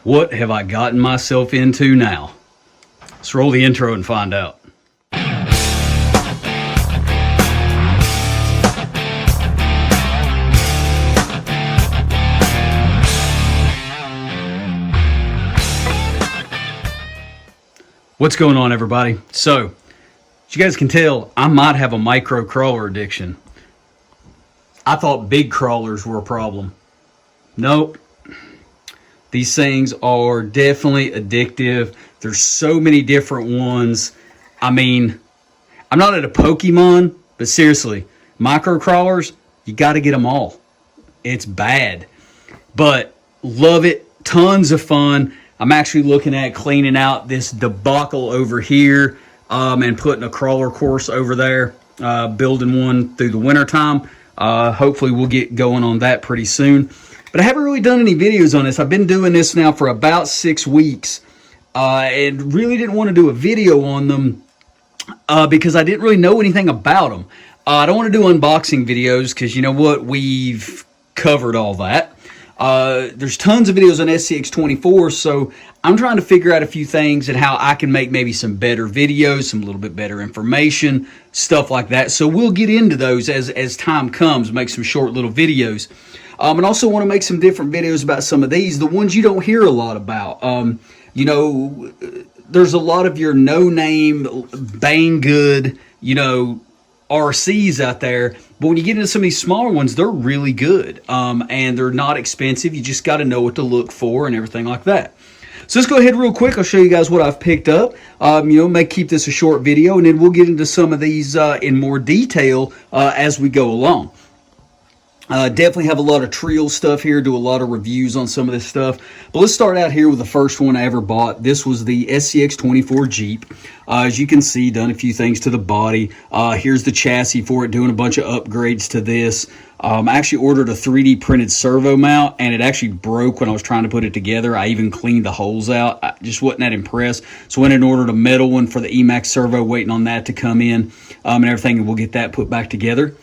What have I gotten myself into now? Let's roll the intro and find out. What's going on, everybody? So, as you guys can tell, I might have a micro crawler addiction. I thought big crawlers were a problem. Nope. These things are definitely addictive. There's so many different ones. I mean, I'm not at a Pokemon, but seriously, micro crawlers, you got to get them all. It's bad, but love it. Tons of fun. I'm actually looking at cleaning out this debacle over here and putting a crawler course over there, building one through the winter time. Hopefully we'll get going on that pretty soon. But I haven't really done any videos on this. I've been doing this now for about 6 weeks and really didn't want to do a video on them because I didn't really know anything about them. I don't want to do unboxing videos because you know what? We've covered all that. There's tons of videos on SCX24, so I'm trying to figure out a few things and how I can make maybe some better videos, some little bit better information, stuff like that. So we'll get into those as time comes, make some short little videos. And also want to make some different videos about some of these, the ones you don't hear a lot about. You know, there's a lot of your no-name, bang good, you know, RCs out there, but when you get into some of these smaller ones, they're really good, and they're not expensive. You just got to know what to look for and everything like that. So let's go ahead real quick. I'll show you guys what I've picked up. You know, may keep this a short video, and then we'll get into some of these in more detail as we go along. Definitely have a lot of Trial stuff here, do a lot of reviews on some of this stuff. But let's start out here with the first one I ever bought. This was the SCX24 Jeep. As you can see, done a few things to the body. Here's the chassis for it, doing a bunch of upgrades to this. I actually ordered a 3D printed servo mount, and it actually broke when I was trying to put it together. I even cleaned the holes out. I just wasn't that impressed. So I went and ordered a metal one for the Emacs Servo, waiting on that to come in and everything, and we'll get that put back together.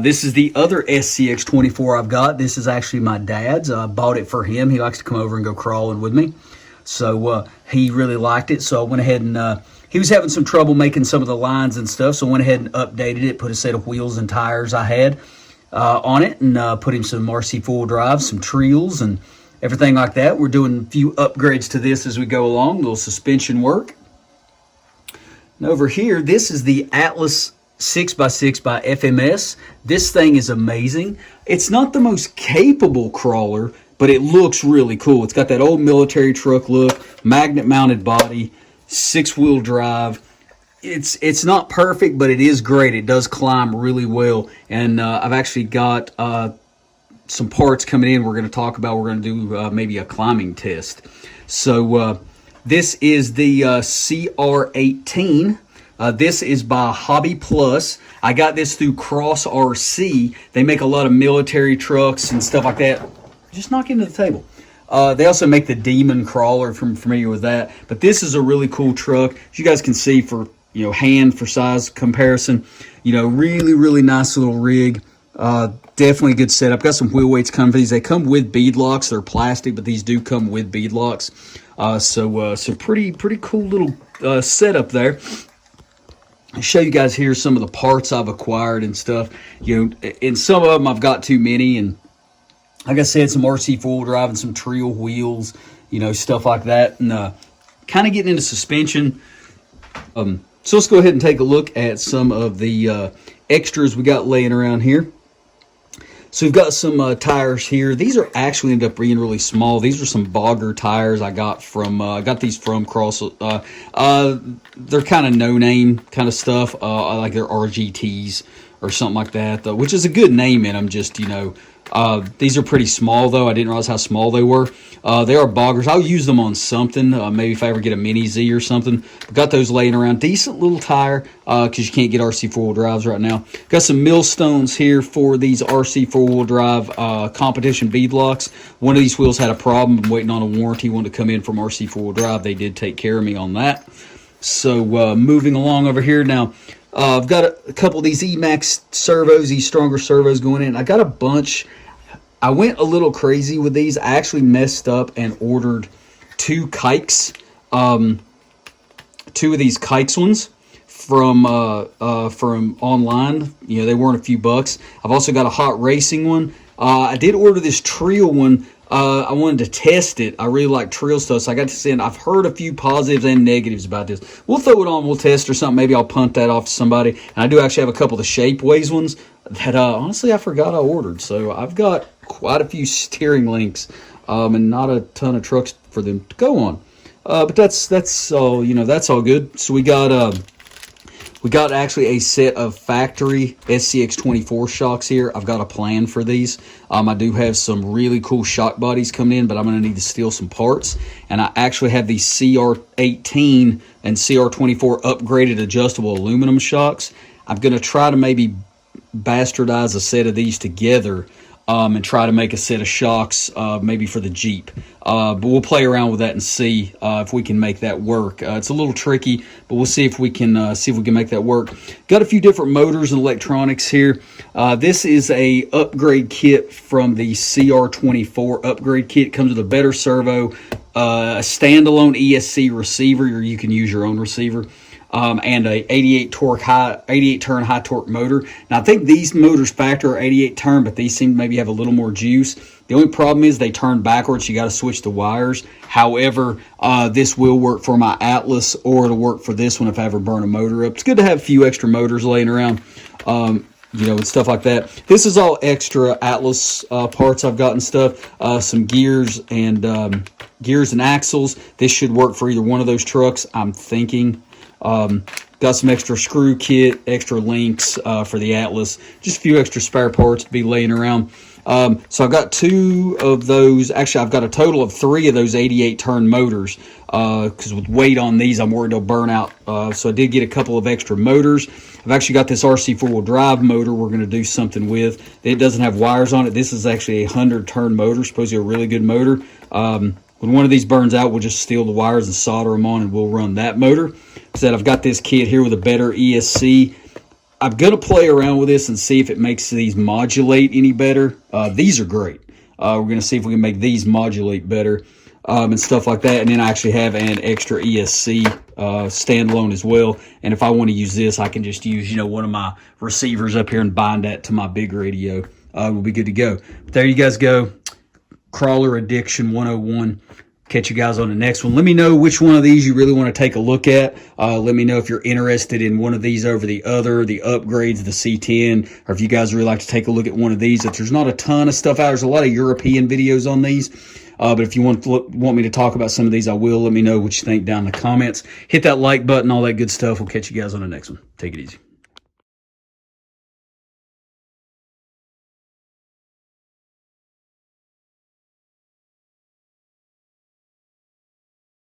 This is the other SCX24 I've got. This is actually my dad's. I bought it for him. He likes to come over and go crawling with me. So he really liked it. So I went ahead and he was having some trouble making some of the lines and stuff. So I went ahead and updated it, put a set of wheels and tires I had on it, and put him some RC four-wheel drive, some Trials, and everything like that. We're doing a few upgrades to this as we go along, a little suspension work. And over here, this is the Atlas 6x6 by FMS. This thing is amazing. It's not the most capable crawler, but it looks really cool. It's got that old military truck look, magnet mounted body, 6-wheel drive. It's not perfect, but it is great. It does climb really well, and I've actually got some parts coming in we're going to talk about. We're going to do maybe a climbing test. So this is the CR18. This is by Hobby Plus. I got this through Cross RC. They make a lot of military trucks and stuff like that. Just knock into the table. They also make the Demon Crawler, if I'm familiar with that. But this is a really cool truck. As you guys can see, for hand for size comparison, really, really nice little rig. Definitely a good setup. Got some wheel weights coming for these. They come with bead locks. They're plastic, but these do come with bead locks. So pretty cool little setup there. I'll show you guys here some of the parts I've acquired and stuff. In some of them I've got too many, and like I said, some RC four-wheel drive and some Trial wheels, stuff like that, and kind of getting into suspension. So let's go ahead and take a look at some of the extras we got laying around here. So we've got some tires here. These are actually ended up being really small. These are some Bogger tires I got from got these from Cross. They're kind of no-name kind of stuff. I like their RGTs or something like that, though, which is a good name in them. Just these are pretty small, though. I didn't realize how small they were. They are Boggers. I'll use them on something, maybe if I ever get a Mini Z or something. Got those laying around. Decent little tire, because you can't get RC four-wheel drives right now. Got some millstones here for these RC four-wheel drive competition bead locks. One of these wheels had a problem. I'm waiting on a warranty one to come in from RC four-wheel drive. They did take care of me on that. So moving along over here now. I've got a couple of these Emacs Servos, these stronger servos going in. I got a bunch. I went a little crazy with these. I actually messed up and ordered two kikes, two of these kikes ones from online. You know, they weren't a few bucks. I've also got a hot racing one. I did order this trail one. I wanted to test it. I really like trail stuff, so I got to send. I've heard a few positives and negatives about this. We'll throw it on, we'll test or something. Maybe I'll punt that off to somebody. And I do actually have a couple of the Shapeways ones that honestly I forgot I ordered. So I've got quite a few steering links and not a ton of trucks for them to go on. But that's all, you know, that's all good. So we got actually a set of factory SCX24 shocks here. I've got a plan for these. I do have some really cool shock bodies coming in, but I'm going to need to steal some parts. And I actually have these CR18 and CR24 upgraded adjustable aluminum shocks. I'm going to try to maybe bastardize a set of these together and try to make a set of shocks maybe for the Jeep. But we'll play around with that and see if we can make that work. It's a little tricky, but we'll see if we can make that work. Got a few different motors and electronics here. This is a upgrade kit from the CR24 upgrade kit. It comes with a better servo, a standalone ESC receiver, or you can use your own receiver. And a 88 turn high torque motor. Now I think these motors factor 88 turn, but these seem to maybe have a little more juice. The only problem is they turn backwards. You got to switch the wires. However, this will work for my Atlas, or it'll work for this one if I ever burn a motor up. It's good to have a few extra motors laying around, you know, and stuff like that. This is all extra Atlas parts I've got and stuff. Some gears and axles. This should work for either one of those trucks, I'm thinking. Got some extra screw kit, extra links for the Atlas, just a few extra spare parts to be laying around. So I've got two of those. Actually, I've got a total of 3 of those 88 turn motors because with weight on these, I'm worried they'll burn out. So I did get a couple of extra motors. I've actually got this RC 4-wheel drive motor we're going to do something with. It doesn't have wires on it. This is actually a 100 turn motor, supposedly a really good motor. When one of these burns out, we'll just steal the wires and solder them on, and we'll run that motor. So I've got this kit here with a better ESC. I'm going to play around with this and see if it makes these modulate any better. These are great. We're going to see if we can make these modulate better and stuff like that. And then I actually have an extra ESC standalone as well. And if I want to use this, I can just use, you know, one of my receivers up here and bind that to my big radio. We'll be good to go. But there you guys go. Crawler Addiction 101. Catch you guys on the next one. Let me know which one of these you really want to take a look at. Let me know if you're interested in one of these over the other, the upgrades, the C10, or if you guys really like to take a look at one of these. If there's not a ton of stuff out, there's a lot of European videos on these. But if you want me to talk about some of these, I will. Let me know what you think down in the comments. Hit that like button, all that good stuff. We'll catch you guys on the next one. Take it easy.